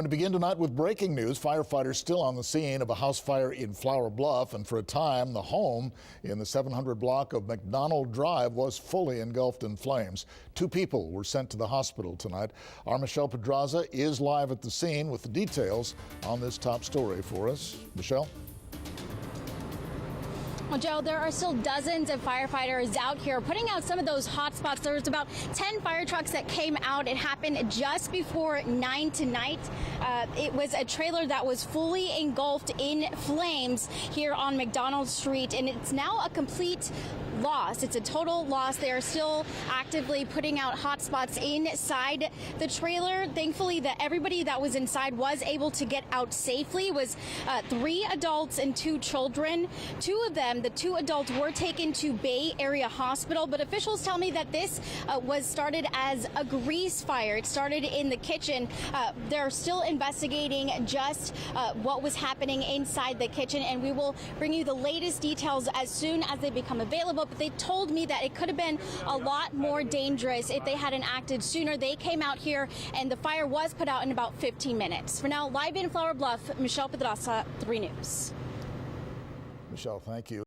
To begin tonight with breaking news, firefighters still on the scene of a house fire in Flower Bluff, and for a time the home in the 700 block of McDonald Drive was fully engulfed in flames. 2 people were sent to the hospital tonight. Our Michelle Pedraza is live at the scene with the details on this top story for us. Michelle? Well, Joe, there are still dozens of firefighters out here putting out some of those hot spots. There was about 10 fire trucks that came out. It happened just before 9 tonight. It was a trailer that was fully engulfed in flames here on McDonald Street, and it's now a complete loss. It's a total loss. They are still actively putting out hot spots inside the trailer. Thankfully, everybody that was inside was able to get out safely. It was 3 adults and 2 children. 2 of them, the 2 adults, were taken to Bay Area Hospital, but officials tell me that this was started as a grease fire. It started in the kitchen. They're still investigating just what was happening inside the kitchen, and we will bring you the latest details as soon as they become available. But they told me that it could have been a lot more dangerous if they hadn't acted sooner. They came out here, and the fire was put out in about 15 minutes. For now, live in Flower Bluff, Michelle Pedraza, 3 News. Michelle, thank you.